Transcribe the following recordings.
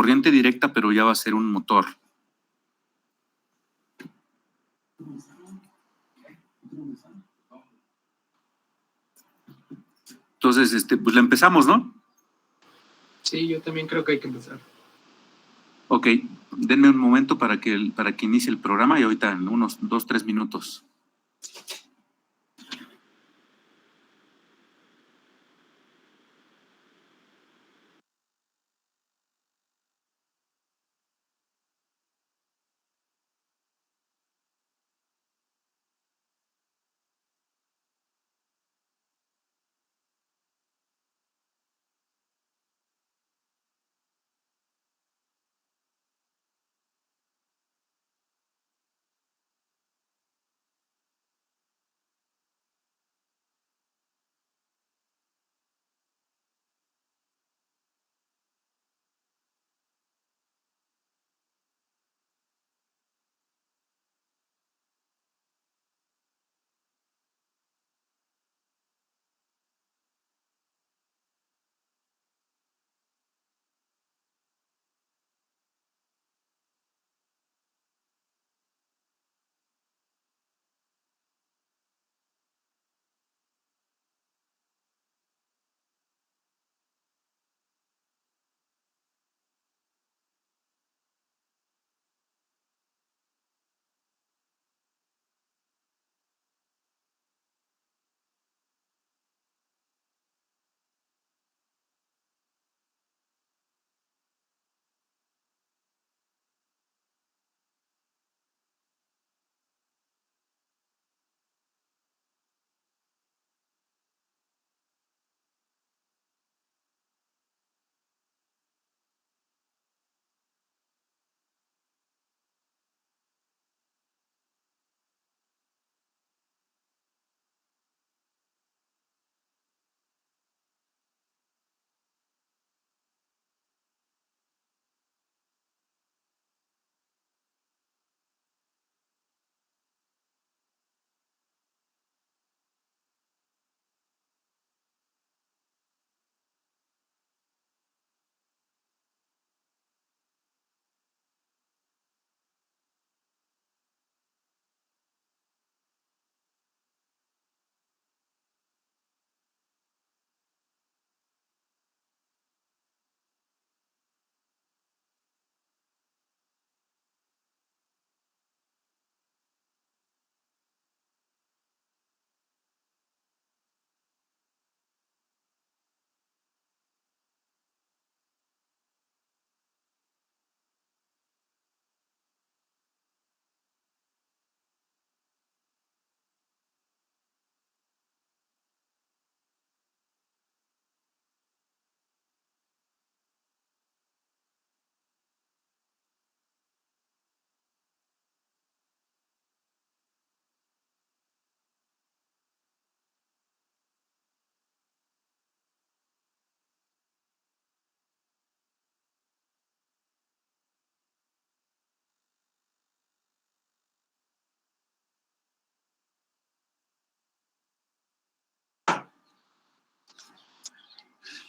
corriente directa, pero ya va a ser un motor. Entonces, pues la empezamos, ¿no? Sí, yo también creo que hay que empezar. Ok, denme un momento para que inicie el programa y ahorita en unos 2-3 minutos.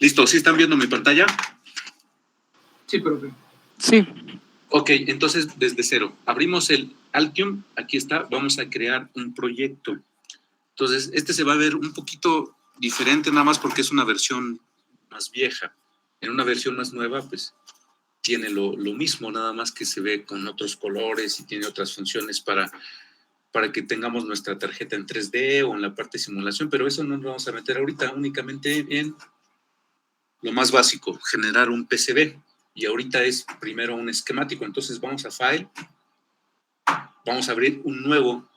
¿Listo? ¿Sí están viendo mi pantalla? Sí, profe. Sí. Ok, entonces desde cero. Abrimos el Altium, aquí está, vamos a crear un proyecto. Entonces, este se va a ver un poquito diferente nada más porque es una versión más vieja. En una versión más nueva, pues, tiene lo mismo, nada más que se ve con otros colores y tiene otras funciones para que tengamos nuestra tarjeta en 3D o en la parte de simulación, pero eso no nos vamos a meter ahorita, únicamente en lo más básico, generar un PCB. Y ahorita es primero un esquemático, entonces vamos a File, vamos a abrir un nuevo.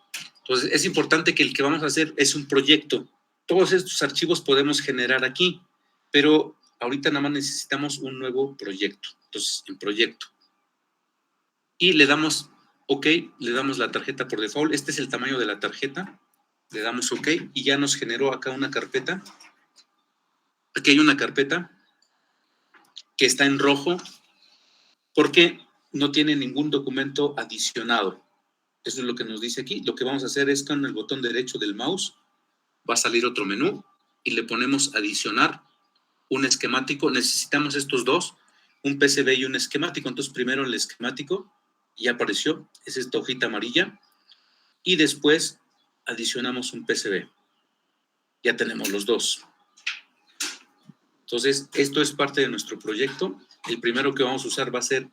Entonces es importante que el que vamos a hacer es un proyecto. Todos estos archivos podemos generar aquí, pero ahorita nada más necesitamos un nuevo proyecto. Entonces, en proyecto. Y le damos OK, le damos la tarjeta por default. Este es el tamaño de la tarjeta. Le damos OK y ya nos generó acá una carpeta. Aquí hay una carpeta que está en rojo porque no tiene ningún documento adicionado. Eso es lo que nos dice aquí. Lo que vamos a hacer es con el botón derecho del mouse, va a salir otro menú y le ponemos adicionar un esquemático. Necesitamos estos dos un PCB y un esquemático. Entonces, primero el esquemático, ya apareció, es esta hojita amarilla, y después adicionamos un PCB. Ya tenemos los dos. Entonces, esto es parte de nuestro proyecto. El primero que vamos a usar va a ser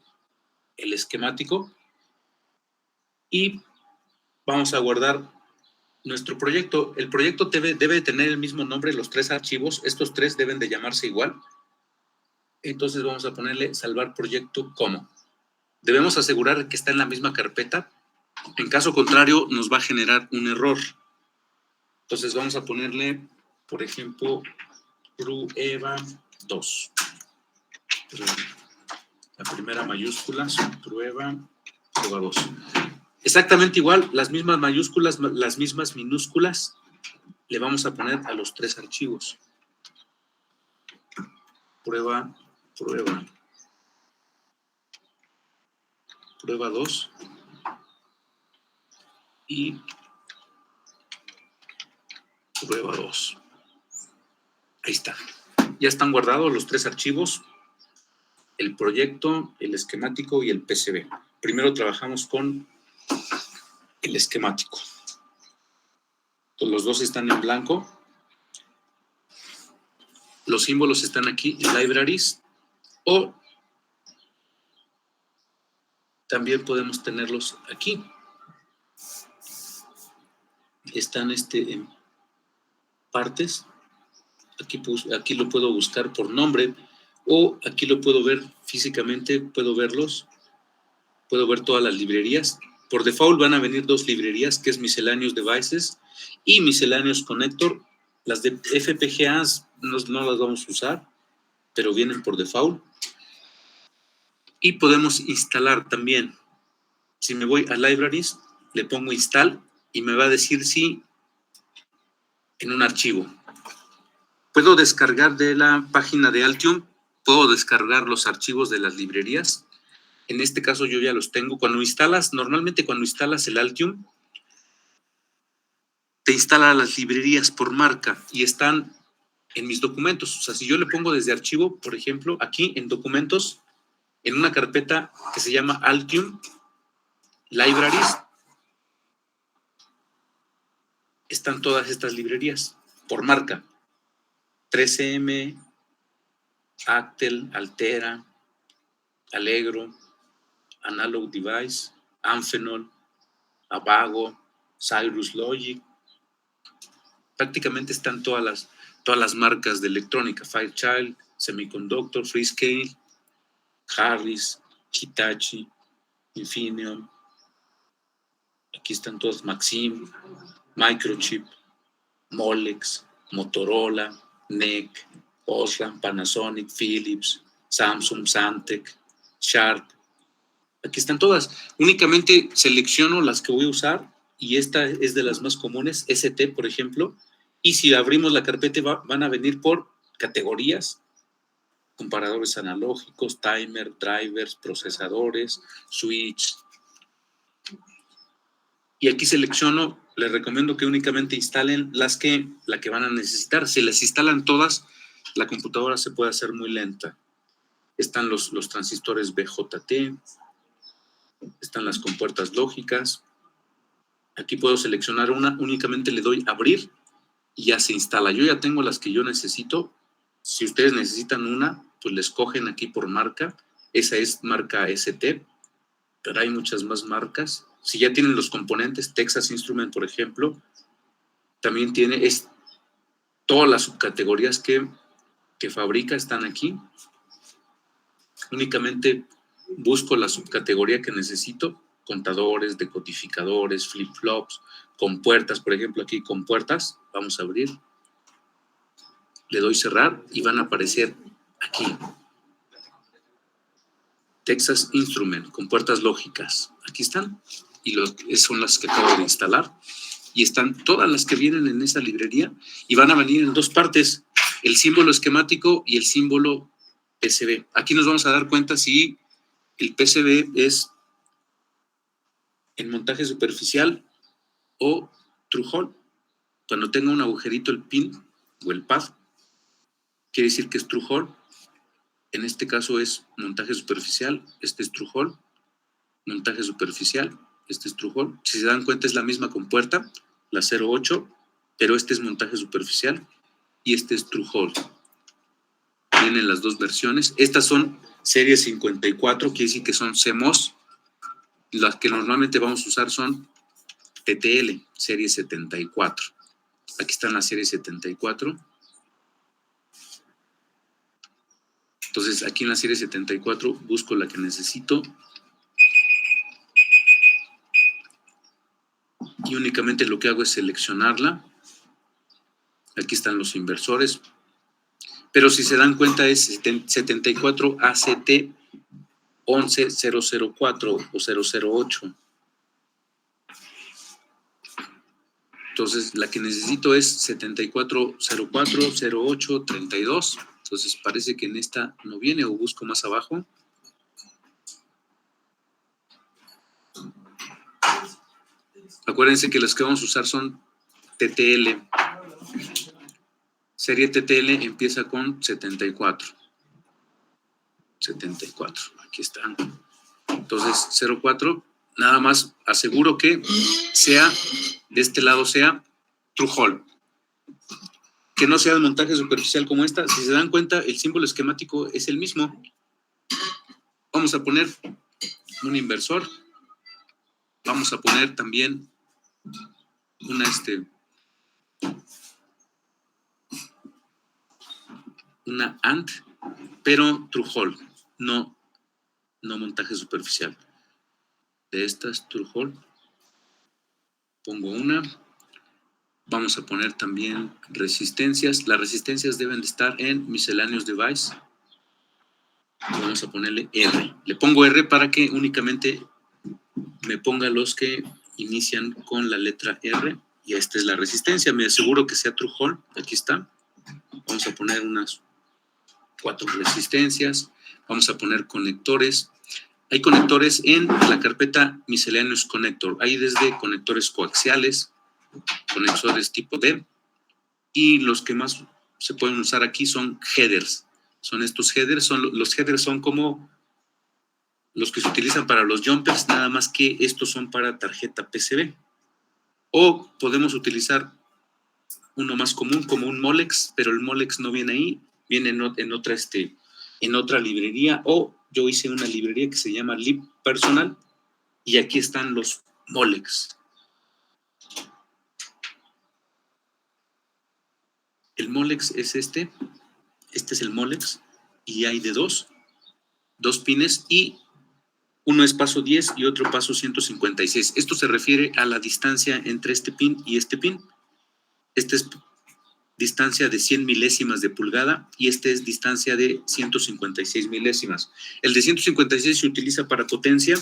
el esquemático y vamos a guardar nuestro proyecto. El proyecto debe tener el mismo nombre, los 3 archivos. Estos 3 deben de llamarse igual. Entonces vamos a ponerle salvar proyecto como. Debemos asegurar que está en la misma carpeta. En caso contrario, nos va a generar un error. Entonces vamos a ponerle, por ejemplo, prueba 2. La primera mayúscula, prueba 2. Exactamente igual, las mismas mayúsculas, las mismas minúsculas, le vamos a poner a los 3 archivos. Prueba 2 y prueba 2. Ahí está. Ya están guardados los 3 archivos, el proyecto, el esquemático y el PCB. Primero trabajamos con el esquemático. Entonces, los dos están en blanco. Los símbolos están aquí en Libraries o también podemos tenerlos aquí. Están en partes. Aquí lo puedo buscar por nombre o aquí lo puedo ver físicamente, puedo verlos. Puedo ver todas las librerías. Por default van a venir 2 librerías, que es Miscellaneous Devices y Miscellaneous Connector. Las de FPGAs no las vamos a usar, pero vienen por default. Y podemos instalar también. Si me voy a Libraries, le pongo Install y me va a decir si en un archivo. Puedo descargar de la página de Altium, puedo descargar los archivos de las librerías. En este caso yo ya los tengo. Normalmente cuando instalas el Altium, te instala las librerías por marca y están en mis documentos. O sea, si yo le pongo desde archivo, por ejemplo, aquí en documentos, en una carpeta que se llama Altium Libraries, están todas estas librerías por marca. 3M, Actel, Altera, Allegro, Analog Device, Amphenol, Avago, Cyrus Logic. Prácticamente están todas las marcas de electrónica, Fairchild, Semiconductor, Freescale, Harris, Hitachi, Infineon. Aquí están todas, Maxim, Microchip, Molex, Motorola, NEC, Osram, Panasonic, Philips, Samsung, Santec, Sharp. Aquí están todas. Únicamente selecciono las que voy a usar y esta es de las más comunes, ST, por ejemplo. Y si abrimos la carpeta van a venir por categorías, comparadores analógicos, timer, drivers, procesadores, switch. Y aquí selecciono, les recomiendo que únicamente instalen la que van a necesitar. Si las instalan todas, la computadora se puede hacer muy lenta. Están los transistores BJT, están las compuertas lógicas. Aquí puedo seleccionar una, únicamente le doy abrir y ya se instala. Yo ya tengo las que yo necesito. Si ustedes necesitan una, pues les cogen aquí por marca. Esa es marca ST, pero hay muchas más marcas. Si ya tienen los componentes, Texas Instrument, por ejemplo, también tiene todas las subcategorías que fabrica están aquí. Únicamente busco la subcategoría que necesito, contadores, decodificadores, flip-flops, compuertas, por ejemplo, aquí compuertas, vamos a abrir, le doy cerrar y van a aparecer aquí. Texas Instrument, compuertas lógicas, aquí están, y son las que acabo de instalar, y están todas las que vienen en esa librería, y van a venir en 2 partes, el símbolo esquemático y el símbolo PCB. Aquí nos vamos a dar cuenta si el PCB es en montaje superficial o through hole. Cuando tenga un agujerito el pin o el pad, quiere decir que es through hole. En este caso es montaje superficial, este es through hole, montaje superficial, este es through hole. Si se dan cuenta es la misma compuerta, la 08, pero este es montaje superficial y este es through hole. Vienen las dos versiones. Estas son serie 54, quiere decir que son CMOS. Las que normalmente vamos a usar son TTL, serie 74. Aquí están las serie 74. Entonces, aquí en la serie 74 busco la que necesito y únicamente lo que hago es seleccionarla. Aquí están los inversores. Pero si se dan cuenta es 74 ACT 11004 o 008. Entonces, la que necesito es 7404 08 32. Entonces, parece que en esta no viene o busco más abajo. Acuérdense que las que vamos a usar son TTL. Serie TTL empieza con 74. 74, aquí están. Entonces, 04, nada más aseguro que sea, de este lado sea through hole. Que no sea de montaje superficial como esta. Si se dan cuenta, el símbolo esquemático es el mismo. Vamos a poner un inversor. Vamos a poner también una AND, pero through hole, no montaje superficial. De estas through hole, pongo una. Vamos a poner también resistencias. Las resistencias deben de estar en miscellaneous device. Vamos a ponerle R. Le pongo R para que únicamente me ponga los que inician con la letra R. Y esta es la resistencia. Me aseguro que sea through hole. Aquí está. Vamos a poner unas 4 resistencias. Vamos a poner conectores. Hay conectores en la carpeta miscellaneous connector. Hay desde conectores coaxiales, conectores tipo D, y los que más se pueden usar aquí son headers. Son estos headers, los headers son como los que se utilizan para los jumpers, nada más que estos son para tarjeta PCB. O podemos utilizar uno más común como un Molex, pero el Molex no viene ahí, viene en otra librería, o yo hice una librería que se llama Lib Personal, y aquí están los Molex. El Molex es este es el Molex, y hay de dos pines, y uno es paso 10 y otro paso 156. Esto se refiere a la distancia entre este pin y este pin. Este es distancia de 100 milésimas de pulgada y este es distancia de 156 milésimas. El de 156 se utiliza para potencia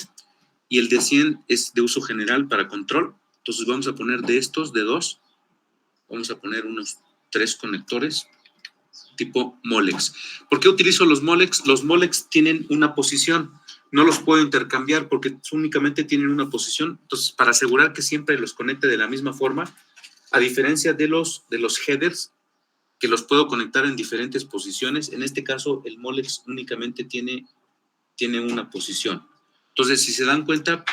y el de 100 es de uso general para control. Entonces vamos a poner de estos, de dos, vamos a poner unos 3 conectores tipo Molex. ¿Por qué utilizo los Molex? Los Molex tienen una posición, no los puedo intercambiar porque únicamente tienen una posición. Entonces, para asegurar que siempre los conecte de la misma forma, a diferencia de los headers, que los puedo conectar en diferentes posiciones, en este caso el Molex únicamente tiene una posición. Entonces, si se dan cuenta,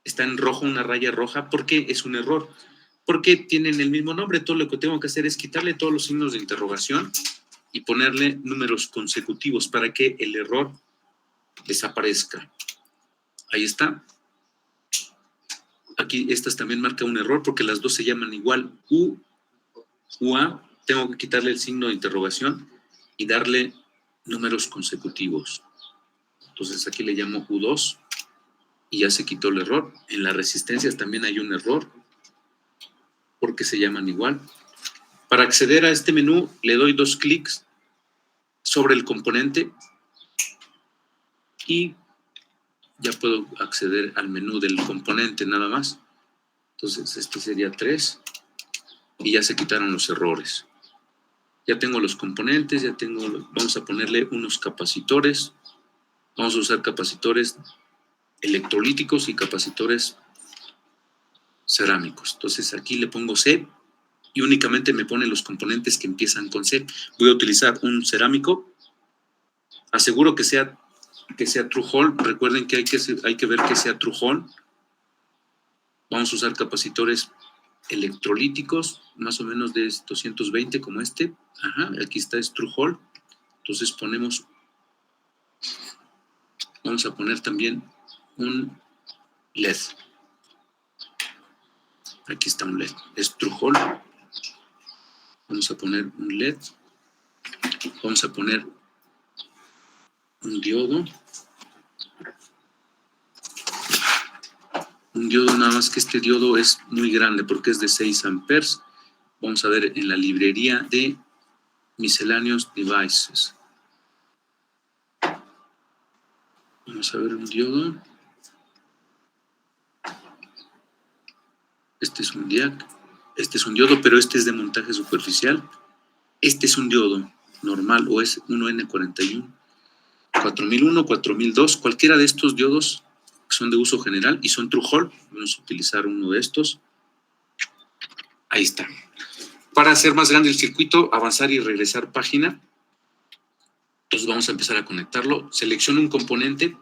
está en rojo, una raya roja, porque es un error. Porque tienen el mismo nombre. Todo lo que tengo que hacer es quitarle todos los signos de interrogación y ponerle números consecutivos para que el error desaparezca. Ahí está. Aquí estas también marca un error porque las dos se llaman igual. UA, tengo que quitarle el signo de interrogación y darle números consecutivos. Entonces aquí le llamo U2 y ya se quitó el error. En las resistencias también hay un error porque se llaman igual. Para acceder a este menú, le doy 2 clics sobre el componente y ya puedo acceder al menú del componente nada más. Entonces, este sería 3 y ya se quitaron los errores. Ya tengo los componentes, vamos a ponerle unos capacitores. Vamos a usar capacitores electrolíticos y capacitores cerámicos. Entonces, aquí le pongo C y únicamente me pone los componentes que empiezan con C. Voy a utilizar un cerámico. Aseguro que sea true hole. Recuerden que hay que ver que sea true hole. Vamos a usar capacitores electrolíticos, más o menos de 220 como este. Ajá, aquí está, es true hole. Entonces vamos a poner también un LED. Aquí está un LED, es true hole. Vamos a poner un LED. Vamos a poner un diodo. Un diodo, nada más que este diodo es muy grande porque es de 6 amperes. Vamos a ver en la librería de Miscellaneous Devices. Vamos a ver un diodo. Este es un DIAC. Este es un diodo, pero este es de montaje superficial. Este es un diodo normal o es 1N41. 4001, 4002, cualquiera de estos diodos son de uso general y son true hole. Vamos a utilizar uno de estos. Ahí está. Para hacer más grande el circuito, avanzar y regresar página. Entonces vamos a empezar a conectarlo. Selecciono un componente,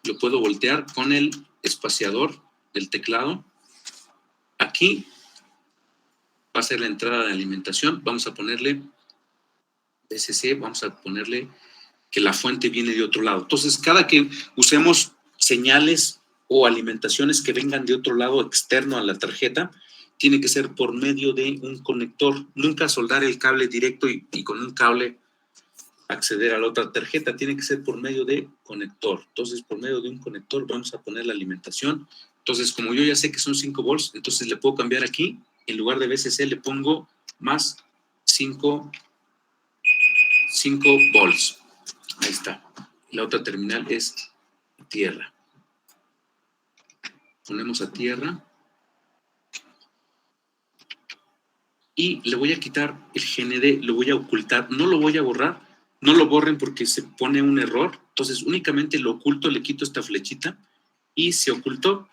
lo puedo voltear con el espaciador del teclado. Aquí va a ser la entrada de alimentación. Vamos a ponerle SC, vamos a ponerle que la fuente viene de otro lado. Entonces, cada que usemos señales o alimentaciones que vengan de otro lado externo a la tarjeta, tiene que ser por medio de un conector. Nunca soldar el cable directo y con un cable acceder a la otra tarjeta. Tiene que ser por medio de conector. Entonces, por medio de un conector vamos a poner la alimentación. Entonces, como yo ya sé que son 5 volts, entonces le puedo cambiar aquí. En lugar de VCC le pongo más 5 volts. Ahí está. La otra terminal es tierra. Ponemos a tierra. Y le voy a quitar el GND, lo voy a ocultar. No lo voy a borrar. No lo borren porque se pone un error. Entonces, únicamente lo oculto, le quito esta flechita y se ocultó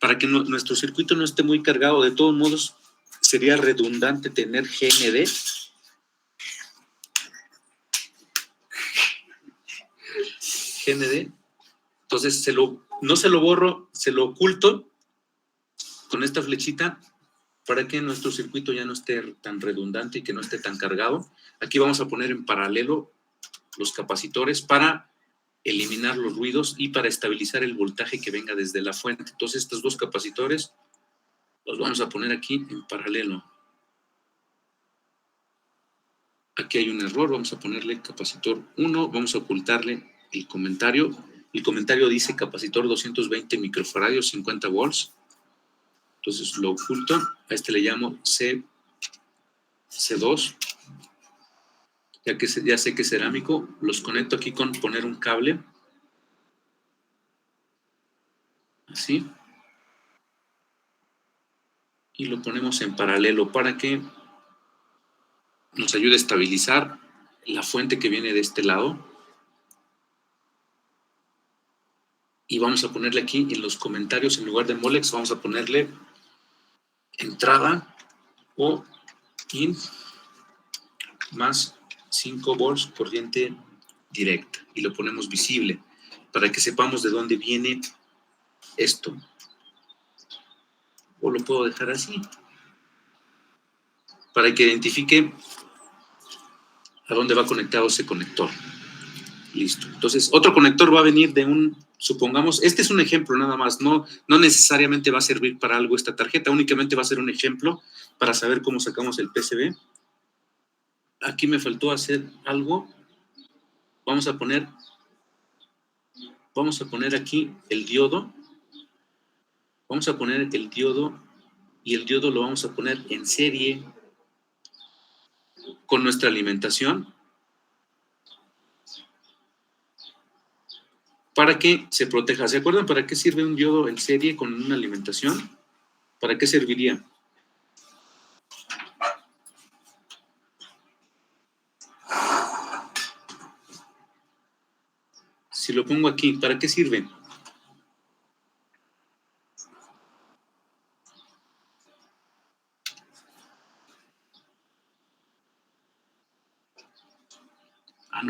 para que nuestro circuito no esté muy cargado. De todos modos, sería redundante tener GND. Entonces, no se lo borro, se lo oculto con esta flechita para que nuestro circuito ya no esté tan redundante y que no esté tan cargado. Aquí vamos a poner en paralelo los capacitores para eliminar los ruidos y para estabilizar el voltaje que venga desde la fuente. Entonces, estos dos capacitores los vamos a poner aquí en paralelo. Aquí hay un error, vamos a ponerle capacitor 1, vamos a ocultarle el comentario. El comentario dice capacitor 220 microfaradios, 50 volts. Entonces lo oculto, a este le llamo C2, ya sé que es cerámico, los conecto aquí con poner un cable, así, y lo ponemos en paralelo para que nos ayude a estabilizar la fuente que viene de este lado. Y vamos a ponerle aquí en los comentarios, en lugar de Molex, vamos a ponerle entrada o in más 5 volts corriente directa. Y lo ponemos visible para que sepamos de dónde viene esto. O lo puedo dejar así para que identifique a dónde va conectado ese conector. Listo. Entonces, otro conector va a venir de supongamos, este es un ejemplo nada más, no necesariamente va a servir para algo esta tarjeta, únicamente va a ser un ejemplo para saber cómo sacamos el PCB. Aquí me faltó hacer algo. Vamos a poner aquí el diodo. Vamos a poner el diodo y el diodo lo vamos a poner en serie con nuestra alimentación para que se proteja. ¿Se acuerdan para qué sirve un diodo en serie con una alimentación? ¿Para qué serviría? Si lo pongo aquí, ¿para qué sirve?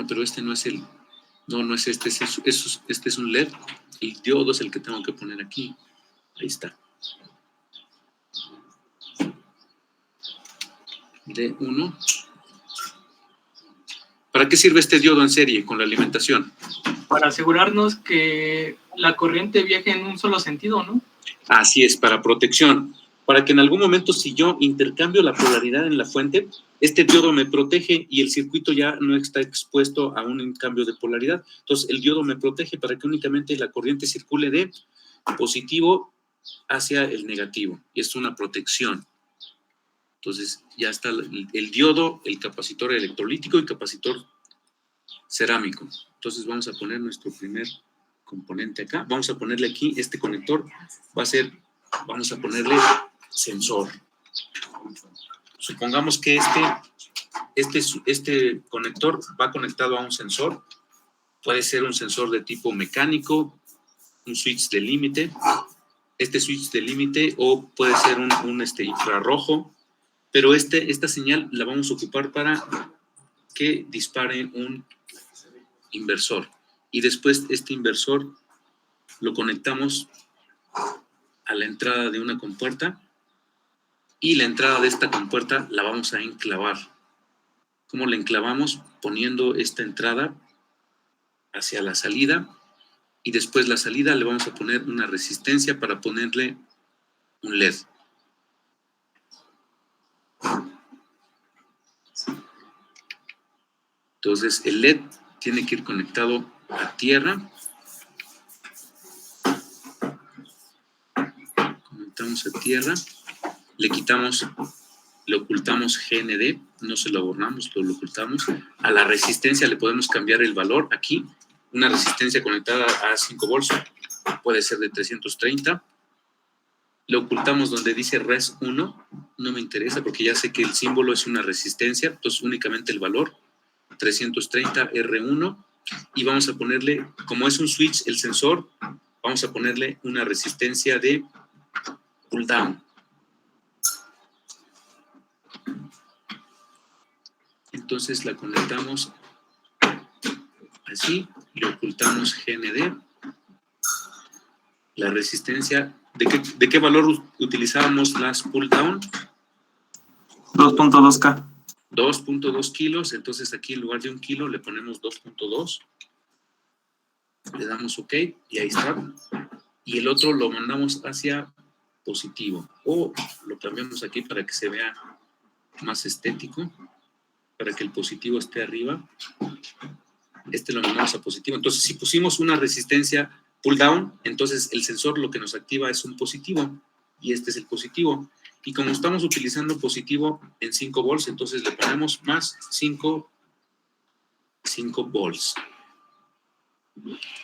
no, pero este no es el... No es este, este es un LED. El diodo es el que tengo que poner aquí. Ahí está. D1. ¿Para qué sirve este diodo en serie con la alimentación? Para asegurarnos que la corriente viaje en un solo sentido, ¿no? Así es, para protección. Para que en algún momento, si yo intercambio la polaridad en la fuente, este diodo me protege y el circuito ya no está expuesto a un cambio de polaridad. Entonces, el diodo me protege para que únicamente la corriente circule de positivo hacia el negativo. Y es una protección. Entonces, ya está el diodo, el capacitor electrolítico y capacitor cerámico. Entonces, vamos a poner nuestro primer componente acá. Vamos a ponerle aquí, este conector va a ser, vamos a ponerle sensor. Supongamos que este conector va conectado a un sensor. Puede ser un sensor de tipo mecánico, un switch de límite, este switch de límite, o puede ser un infrarrojo, pero esta señal la vamos a ocupar para que dispare un inversor. Y después este inversor lo conectamos a la entrada de una compuerta y la entrada de esta compuerta la vamos a enclavar. ¿Cómo la enclavamos? Poniendo esta entrada hacia la salida y después la salida le vamos a poner una resistencia para ponerle un LED. Entonces el LED tiene que ir conectado a tierra. Conectamos a tierra, le ocultamos GND, no se lo borramos, lo ocultamos. A la resistencia le podemos cambiar el valor aquí. Una resistencia conectada a 5 volts puede ser de 330. Le ocultamos donde dice Res 1, no me interesa porque ya sé que el símbolo es una resistencia, entonces únicamente el valor, 330 R1, y vamos a ponerle, como es un switch el sensor, vamos a ponerle una resistencia de pull down. Entonces la conectamos así, le ocultamos GND. La resistencia, ¿de qué valor utilizábamos las pull down? 2.2K. 2.2 kilos, entonces aquí en lugar de 1 kilo le ponemos 2.2. Le damos OK y ahí está. Y el otro lo mandamos hacia positivo. O lo cambiamos aquí para que se vea más estético, para que el positivo esté arriba. Este lo mandamos a positivo. Entonces, si pusimos una resistencia pull down, entonces el sensor lo que nos activa es un positivo. Y este es el positivo. Y como estamos utilizando positivo en 5 volts, entonces le ponemos más 5 volts.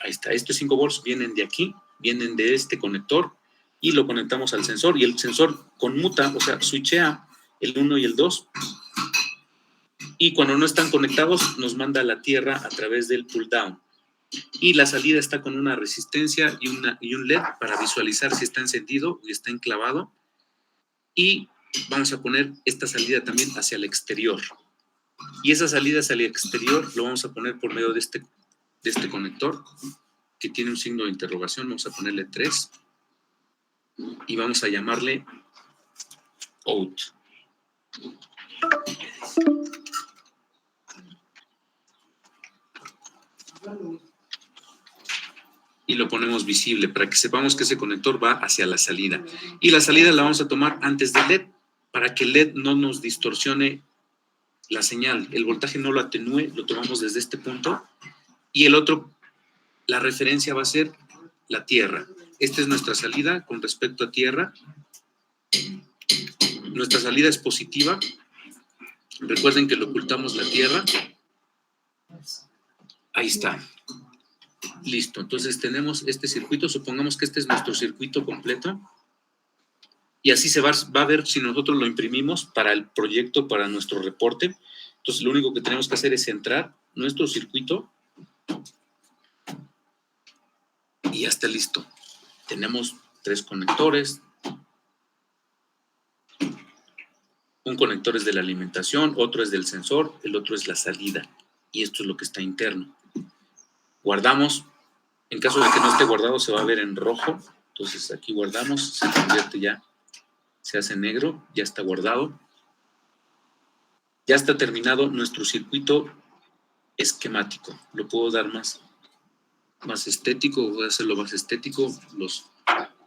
Ahí está. Estos 5 volts vienen de aquí, vienen de este conector y lo conectamos al sensor. Y el sensor conmuta, o sea, switchea el 1 y el 2. Y cuando no están conectados, nos manda a la tierra a través del pull down. Y la salida está con una resistencia y un LED para visualizar si está encendido y está enclavado. Y vamos a poner esta salida también hacia el exterior. Y esa salida hacia el exterior lo vamos a poner por medio de este conector que tiene un signo de interrogación. Vamos a ponerle 3 y vamos a llamarle out. Y lo ponemos visible para que sepamos que ese conector va hacia la salida. Y la salida la vamos a tomar antes del LED para que el LED no nos distorsione la señal. El voltaje no lo atenúe, lo tomamos desde este punto. Y el otro, la referencia va a ser la tierra. Esta es nuestra salida con respecto a tierra. Nuestra salida es positiva. Recuerden que lo ocultamos la tierra. Ahí está. Listo, entonces tenemos este circuito, supongamos que este es nuestro circuito completo y así se va a ver si nosotros lo imprimimos para el proyecto, para nuestro reporte. Entonces lo único que tenemos que hacer es centrar nuestro circuito y ya está listo. Tenemos 3 conectores. Un conector es de la alimentación, otro es del sensor, el otro es la salida. y esto es lo que está interno. Guardamos. En caso de que no esté guardado, se va a ver en rojo. Entonces aquí guardamos, se convierte ya, se hace negro, ya está guardado. Ya está terminado nuestro circuito esquemático. Lo puedo dar más estético, voy a hacerlo más estético. Los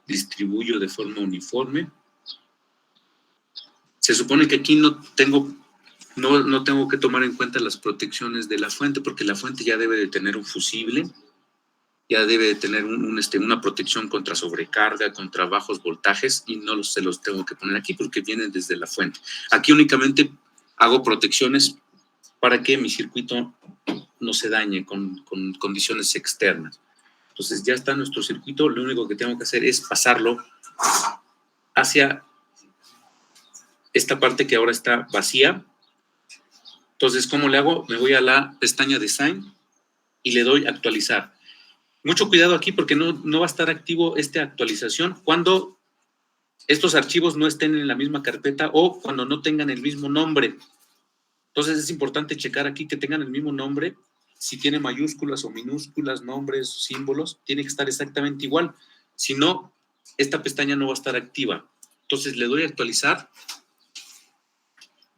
distribuyo de forma uniforme. Se supone que aquí no tengo que tomar en cuenta las protecciones de la fuente, porque la fuente ya debe de tener un fusible, ya debe de tener una protección contra sobrecarga, contra bajos voltajes, y no se los tengo que poner aquí porque vienen desde la fuente. Aquí únicamente hago protecciones para que mi circuito no se dañe con condiciones externas. Entonces ya está nuestro circuito, lo único que tengo que hacer es pasarlo hacia esta parte que ahora está vacía. Entonces, ¿cómo le hago? Me voy a la pestaña Design y le doy Actualizar. Mucho cuidado aquí porque no va a estar activo esta actualización cuando estos archivos no estén en la misma carpeta o cuando no tengan el mismo nombre. Entonces es importante checar aquí que tengan el mismo nombre. Si tiene mayúsculas o minúsculas, nombres, símbolos, tiene que estar exactamente igual. Si no, esta pestaña no va a estar activa. Entonces le doy a Actualizar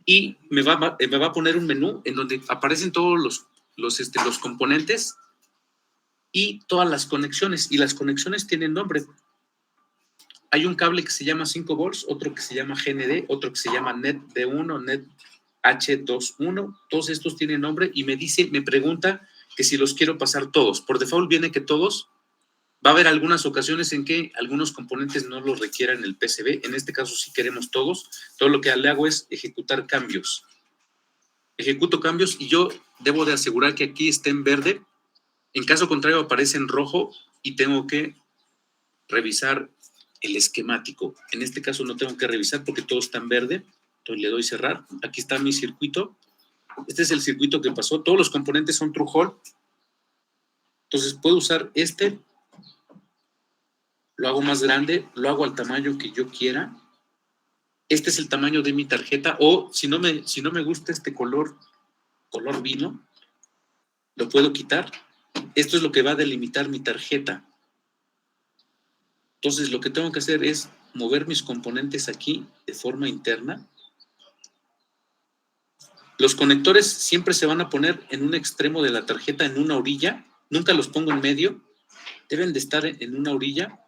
y me va a poner un menú en donde aparecen todos los componentes y todas las conexiones, y las conexiones tienen nombre. Hay un cable que se llama 5 volts, otro que se llama GND, otro que se llama NET D1, NET H21, todos estos tienen nombre y me pregunta que si los quiero pasar todos. Por default viene que todos. Va a haber algunas ocasiones en que algunos componentes no los requieran el PCB, en este caso sí queremos todos. Todo lo que le hago es ejecutar cambios. Ejecuto cambios y yo debo de asegurar que aquí esté en verde. En caso contrario aparece en rojo y tengo que revisar el esquemático. En este caso no tengo que revisar porque todo está en verde. Entonces le doy cerrar. Aquí está mi circuito. Este es el circuito que pasó. Todos los componentes son True Hall. Entonces puedo usar este. Lo hago más grande. Lo hago al tamaño que yo quiera. Este es el tamaño de mi tarjeta. O si no me gusta este color vino, lo puedo quitar. Esto es lo que va a delimitar mi tarjeta. Entonces, lo que tengo que hacer es mover mis componentes aquí de forma interna. Los conectores siempre se van a poner en un extremo de la tarjeta, en una orilla. Nunca los pongo en medio. Deben de estar en una orilla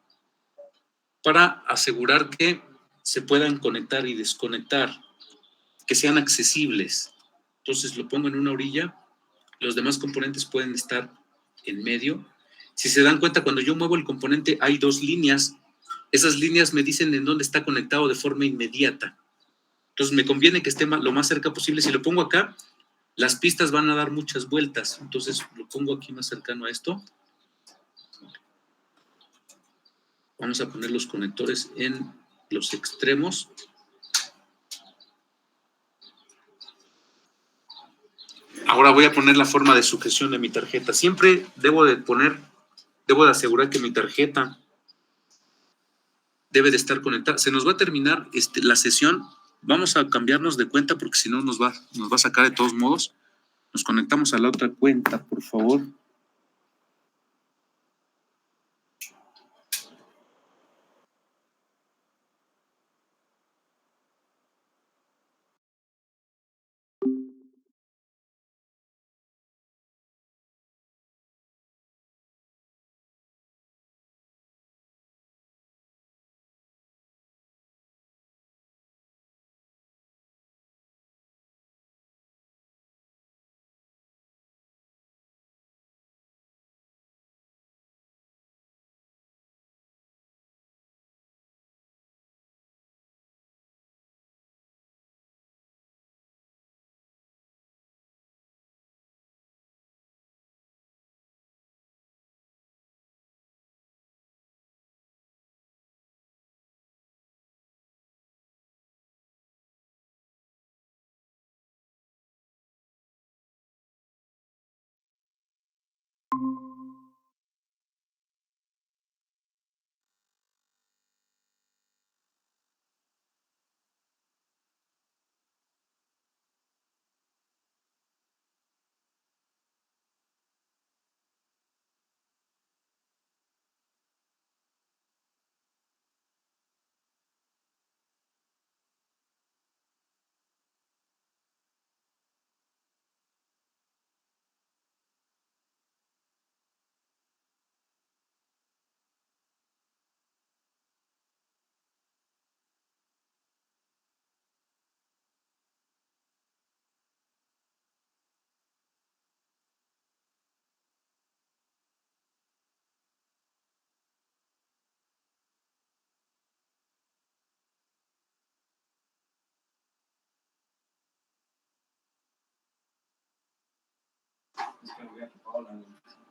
para asegurar que se puedan conectar y desconectar, que sean accesibles. Entonces, lo pongo en una orilla. Los demás componentes pueden estar en medio. Si se dan cuenta, cuando yo muevo el componente hay dos líneas. Esas líneas me dicen en dónde está conectado de forma inmediata. Entonces me conviene que esté lo más cerca posible. Si lo pongo acá, las pistas van a dar muchas vueltas. Entonces lo pongo aquí más cercano a esto. Vamos a poner los conectores en los extremos. Ahora voy a poner la forma de sujeción de mi tarjeta. Siempre debo de asegurar que mi tarjeta debe de estar conectada. Se nos va a terminar la sesión. Vamos a cambiarnos de cuenta porque si no nos va a sacar de todos modos. Nos conectamos a la otra cuenta, por favor.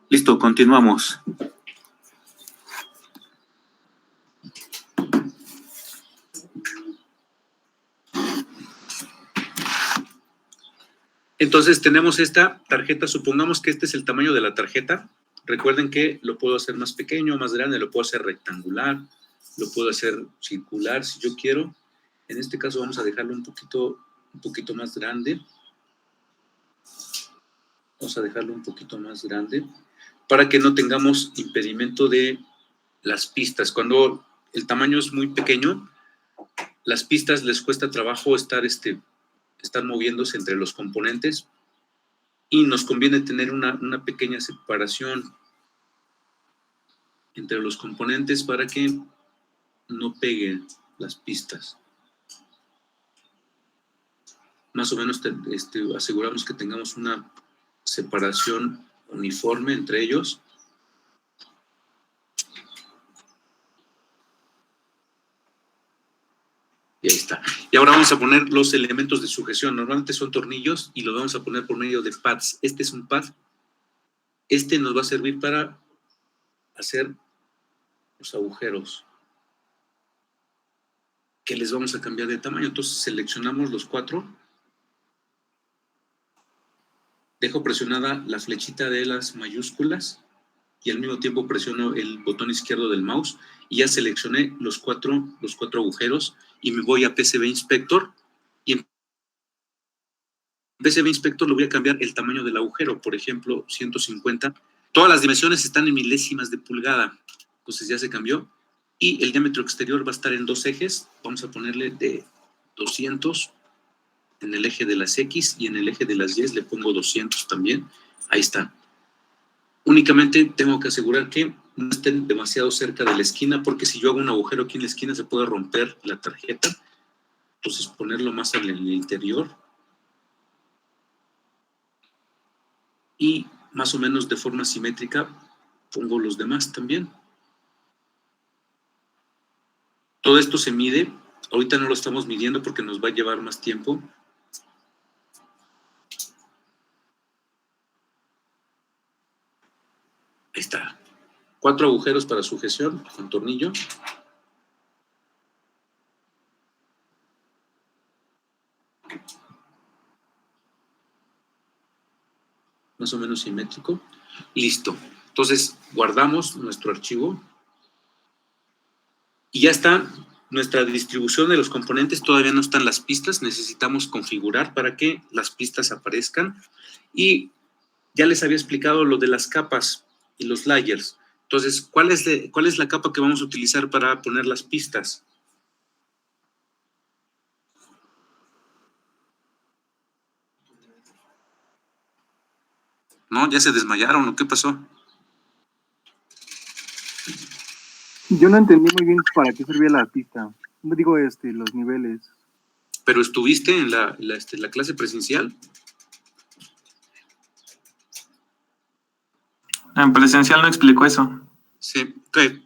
Listo, continuamos. Entonces tenemos esta tarjeta, supongamos que este es el tamaño de la tarjeta. Recuerden que lo puedo hacer más pequeño, más grande, lo puedo hacer rectangular, lo puedo hacer circular si yo quiero. En este caso vamos a dejarlo un poquito más grande. Vamos a dejarlo un poquito más grande para que no tengamos impedimento de las pistas. Cuando el tamaño es muy pequeño, las pistas les cuesta trabajo estar moviéndose entre los componentes y nos conviene tener una pequeña separación entre los componentes para que no peguen las pistas. Más o menos aseguramos que tengamos una separación uniforme entre ellos. Y ahí está. Y ahora vamos a poner los elementos de sujeción. Normalmente son tornillos y los vamos a poner por medio de pads. Este es un pad. Este nos va a servir para hacer los agujeros que les vamos a cambiar de tamaño. Entonces seleccionamos los 4. Dejo presionada la flechita de las mayúsculas y al mismo tiempo presiono el botón izquierdo del mouse y ya seleccioné los cuatro agujeros y me voy a PCB Inspector y en PCB Inspector le voy a cambiar el tamaño del agujero, por ejemplo, 150. Todas las dimensiones están en milésimas de pulgada, entonces ya se cambió. Y el diámetro exterior va a estar en 2 ejes, vamos a ponerle de 200 en el eje de las X y en el eje de las Y le pongo 200 también. Ahí está. Únicamente tengo que asegurar que no estén demasiado cerca de la esquina, porque si yo hago un agujero aquí en la esquina se puede romper la tarjeta. Entonces ponerlo más en el interior. Y más o menos de forma simétrica pongo los demás también. Todo esto se mide. Ahorita no lo estamos midiendo porque nos va a llevar más tiempo. Ahí está. 4 agujeros para sujeción con tornillo. Más o menos simétrico. Listo. Entonces, guardamos nuestro archivo. Y ya está nuestra distribución de los componentes. Todavía no están las pistas. Necesitamos configurar para que las pistas aparezcan. Y ya les había explicado lo de las capas y los layers. Entonces, ¿cuál es la capa que vamos a utilizar para poner las pistas? ¿No? ¿Ya se desmayaron o qué pasó? Yo no entendí muy bien para qué servía la pista. Digo, los niveles. ¿Pero estuviste en la clase presencial? En presencial no explicó eso. Sí. ¿Qué?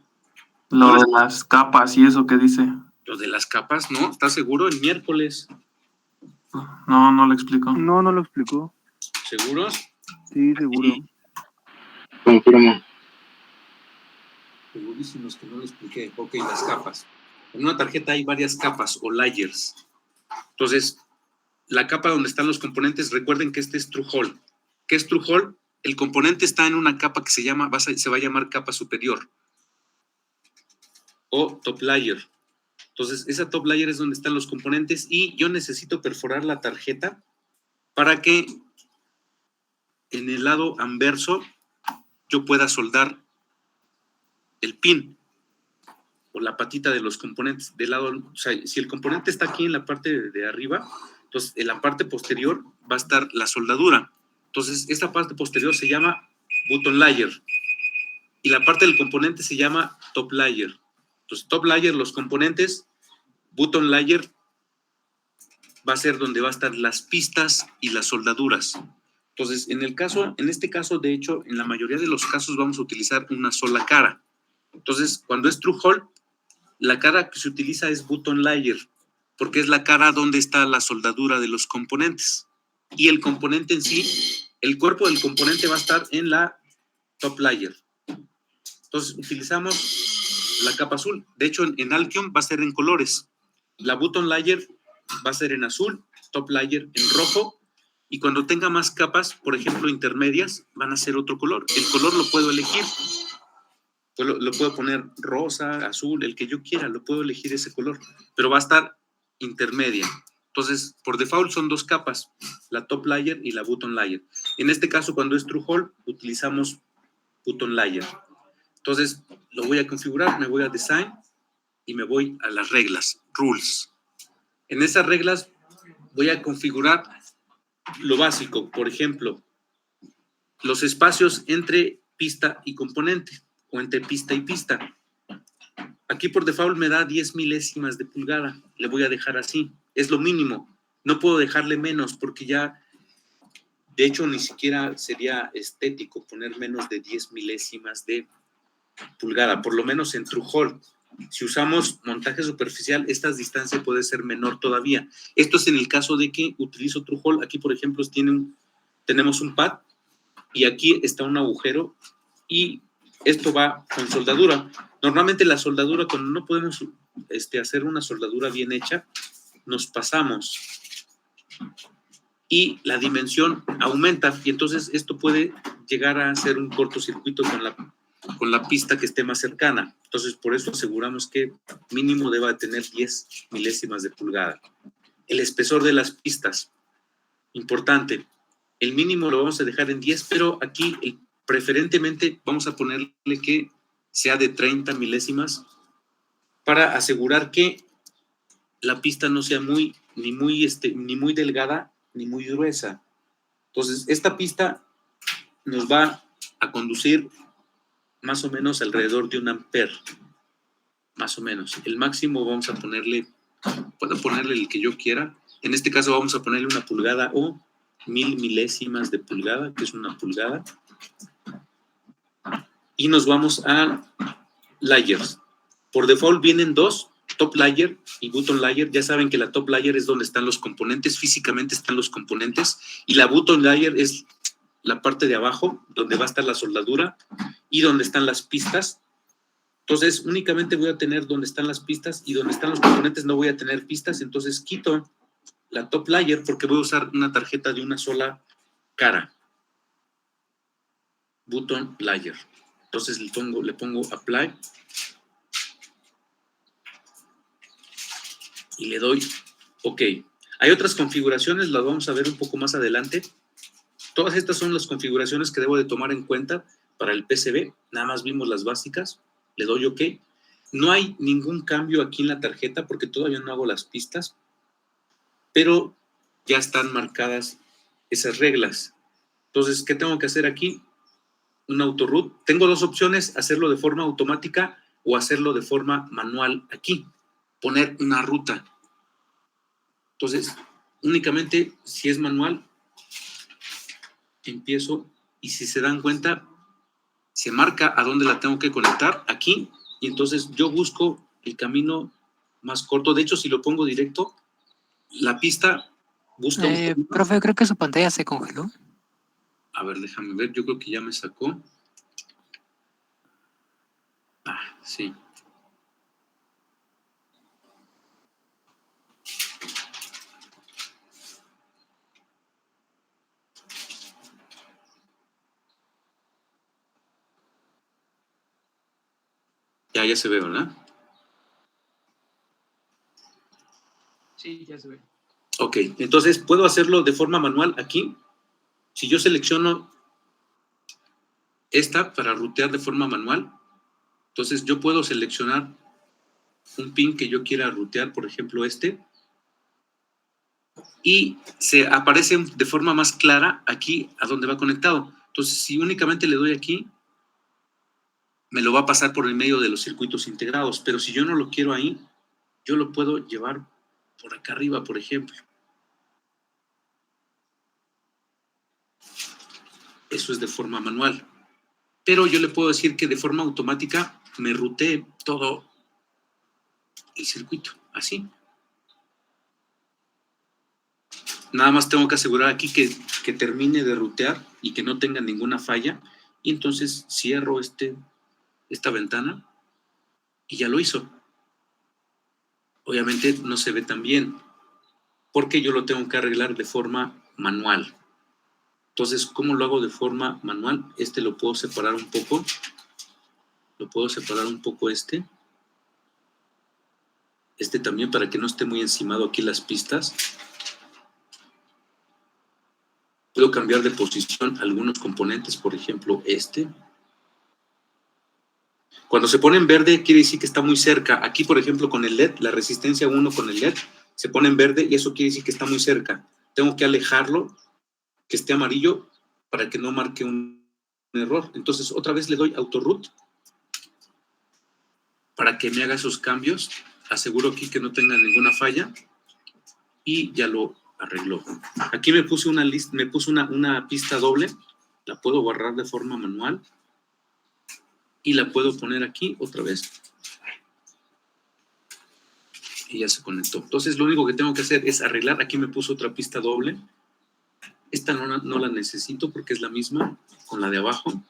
Lo de las capas y eso que dice. Lo de las capas, ¿no? ¿Estás seguro? El miércoles. No, no lo explicó. No, no lo explicó. ¿Seguros? Sí, seguro. Confirmo. Segurísimos que no lo expliqué. Ok, las capas. En una tarjeta hay varias capas o layers. Entonces, la capa donde están los componentes, recuerden que este es True Hole. ¿Qué es True Hole? El componente está en una capa que se va a llamar capa superior o top layer. Entonces, esa top layer es donde están los componentes y yo necesito perforar la tarjeta para que en el lado anverso yo pueda soldar el pin o la patita de los componentes del lado. O sea, si el componente está aquí en la parte de arriba, entonces en la parte posterior va a estar la soldadura. Entonces, esta parte posterior se llama button layer y la parte del componente se llama top layer. Entonces, top layer, los componentes, button layer va a ser donde va a estar las pistas y las soldaduras. Entonces, en este caso, de hecho, en la mayoría de los casos vamos a utilizar una sola cara. Entonces, cuando es True Hole, la cara que se utiliza es button layer, porque es la cara donde está la soldadura de los componentes. Y el componente en sí el cuerpo del componente va a estar en la top layer. Entonces, utilizamos la capa azul. De hecho, en Altium va a ser en colores. La button layer va a ser en azul, top layer en rojo, y cuando tenga más capas, por ejemplo, intermedias, van a ser otro color. El color lo puedo elegir. Lo puedo poner rosa, azul, el que yo quiera, lo puedo elegir ese color, pero va a estar intermedia. Entonces, por default son 2 capas, la top layer y la button layer. En este caso, cuando es true hole, utilizamos button layer. Entonces, lo voy a configurar, me voy a design y me voy a las reglas, rules. En esas reglas voy a configurar lo básico, por ejemplo, los espacios entre pista y componente, o entre pista y pista. Aquí por default me da 10 milésimas de pulgada. Le voy a dejar así. Es lo mínimo. No puedo dejarle menos porque ya, de hecho, ni siquiera sería estético poner menos de 10 milésimas de pulgada, por lo menos en true hole. Si usamos montaje superficial, esta distancia puede ser menor todavía. Esto es en el caso de que utilizo true hole. Aquí, por ejemplo, tenemos un pad y aquí está un agujero y esto va con soldadura. Normalmente la soldadura, cuando no podemos hacer una soldadura bien hecha, nos pasamos y la dimensión aumenta y entonces esto puede llegar a ser un cortocircuito con la pista que esté más cercana. Entonces, por eso aseguramos que mínimo deba tener 10 milésimas de pulgada. El espesor de las pistas, importante. El mínimo lo vamos a dejar en 10, pero aquí preferentemente vamos a ponerle que sea de 30 milésimas para asegurar que la pista no sea ni muy delgada ni muy gruesa. Entonces, esta pista nos va a conducir más o menos alrededor de 1 ampere, más o menos. El máximo vamos a puedo ponerle el que yo quiera. En este caso vamos a ponerle 1 pulgada o 1000 milésimas de pulgada, que es 1 pulgada. Y nos vamos a layers. Por default vienen 2, top layer y button layer. Ya saben que la top layer es donde están los componentes, físicamente están los componentes, y la button layer es la parte de abajo, donde va a estar la soldadura y donde están las pistas. Entonces, únicamente voy a tener donde están las pistas y donde están los componentes no voy a tener pistas. Entonces, quito la top layer porque voy a usar una tarjeta de una sola cara. Button layer. Entonces, le pongo apply y le doy OK. Hay otras configuraciones, las vamos a ver un poco más adelante. Todas estas son las configuraciones que debo de tomar en cuenta para el PCB. Nada más vimos las básicas. Le doy OK. No hay ningún cambio aquí en la tarjeta porque todavía no hago las pistas, pero ya están marcadas esas reglas. Entonces, ¿qué tengo que hacer aquí? Un autoroot. Tengo 2 opciones, hacerlo de forma automática o hacerlo de forma manual aquí. Poner una ruta. Entonces, únicamente si es manual, empiezo y si se dan cuenta, se marca a dónde la tengo que conectar, aquí, y entonces yo busco el camino más corto. De hecho, si lo pongo directo, la pista busca un camino. Profe, creo que su pantalla se congeló. A ver, déjame ver, yo creo que ya me sacó. Sí. Ya se ve, ¿verdad? Sí, ya se ve. Ok, entonces puedo hacerlo de forma manual aquí. Si yo selecciono esta para rutear de forma manual, entonces yo puedo seleccionar un pin que yo quiera rutear, por ejemplo y se aparece de forma más clara aquí a donde va conectado. Entonces, si únicamente le doy aquí, me lo va a pasar por el medio de los circuitos integrados, pero si yo no lo quiero ahí, yo lo puedo llevar por acá arriba, por ejemplo. Eso es de forma manual. Pero yo le puedo decir que de forma automática me rutee todo el circuito, así. Nada más tengo que asegurar aquí que termine de rutear y que no tenga ninguna falla. Y entonces cierro esta ventana y ya lo hizo. Obviamente no se ve tan bien porque yo lo tengo que arreglar de forma manual. Entonces, ¿cómo lo hago de forma manual? Lo puedo separar un poco. Lo puedo separar un poco este también para que no esté muy encimado aquí las pistas. Puedo cambiar de posición algunos componentes, por ejemplo, Cuando se pone en verde, quiere decir que está muy cerca. Aquí, por ejemplo, con el LED, la resistencia 1 con el LED, se pone en verde y eso quiere decir que está muy cerca. Tengo que alejarlo, que esté amarillo, para que no marque un error. Entonces, otra vez le doy Autoroot para que me haga esos cambios. Aseguro aquí que no tenga ninguna falla y ya lo arregló. Aquí me puse una pista doble, la puedo guardar de forma manual y la puedo poner aquí otra vez. Y ya se conectó. Entonces lo único que tengo que hacer es arreglar. Aquí me puso otra pista doble. Esta no la necesito porque es la misma con la de abajo.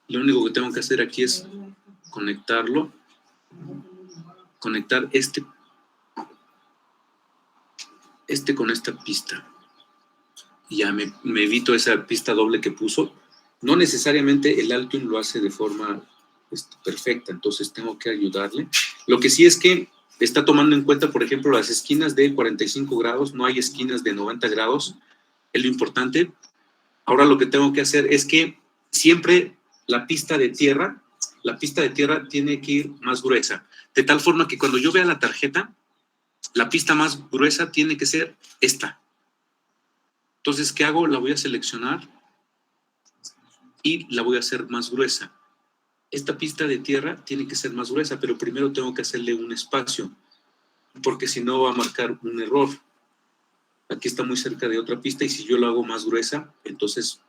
Lo único que tengo que hacer aquí es conectarlo. Conectar este con esta pista. Y ya me evito esa pista doble que puso. No necesariamente el Altium lo hace de forma perfecta, entonces tengo que ayudarle. Lo que sí es que está tomando en cuenta, por ejemplo, las esquinas de 45 grados, no hay esquinas de 90 grados, es lo importante. Ahora lo que tengo que hacer es que siempre la pista de tierra tiene que ir más gruesa, de tal forma que cuando yo vea la tarjeta, la pista más gruesa tiene que ser esta. Entonces, ¿qué hago? La voy a seleccionar y la voy a hacer más gruesa. Esta pista de tierra tiene que ser más gruesa, pero primero tengo que hacerle un espacio, porque si no va a marcar un error. Aquí está muy cerca de otra pista y si yo la hago más gruesa, entonces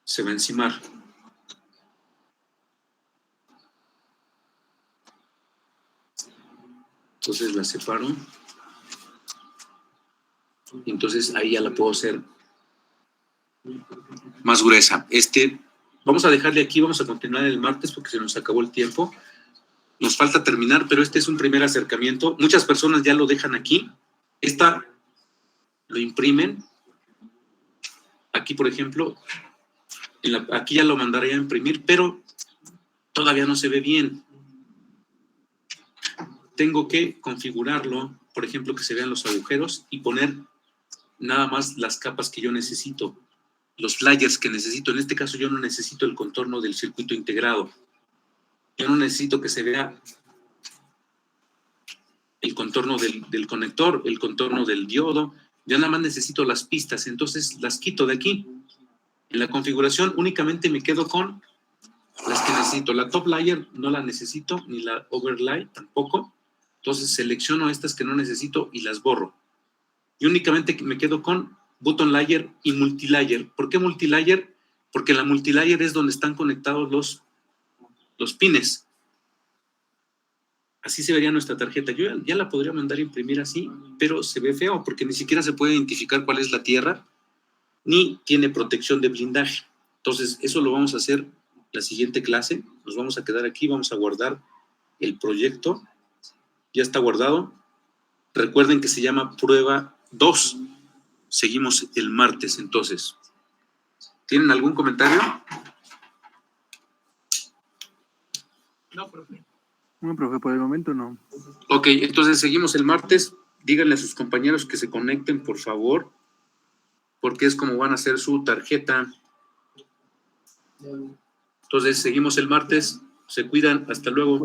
se va a encimar. Entonces la separo. Entonces ahí ya la puedo hacer más gruesa. Vamos a dejarle aquí, vamos a continuar el martes porque se nos acabó el tiempo. Nos falta terminar, pero este es un primer acercamiento. Muchas personas ya lo dejan aquí. Lo imprimen. Aquí, por ejemplo, aquí ya lo mandaría a imprimir, pero todavía no se ve bien. Tengo que configurarlo, por ejemplo, que se vean los agujeros y poner nada más las capas que yo necesito, los flyers que necesito. En este caso yo no necesito el contorno del circuito integrado. Yo no necesito que se vea el contorno del conector, el contorno del diodo. Yo nada más necesito las pistas, entonces las quito de aquí. En la configuración únicamente me quedo con las que necesito. La top layer no la necesito, ni la overlay tampoco. Entonces selecciono estas que no necesito y las borro. Y únicamente me quedo con button layer y multilayer. ¿Por qué multilayer? Porque la multilayer es donde están conectados los pines. Así se vería nuestra tarjeta. Yo ya la podría mandar a imprimir así, pero se ve feo porque ni siquiera se puede identificar cuál es la tierra, ni tiene protección de blindaje. Entonces, eso lo vamos a hacer la siguiente clase. Nos vamos a quedar aquí, vamos a guardar el proyecto. Ya está guardado. Recuerden que se llama prueba 2. Seguimos el martes, entonces. ¿Tienen algún comentario? No, profe. No, profe, por el momento no. Ok, entonces seguimos el martes. Díganle a sus compañeros que se conecten, por favor, porque es como van a hacer su tarjeta. Entonces, seguimos el martes. Se cuidan. Hasta luego.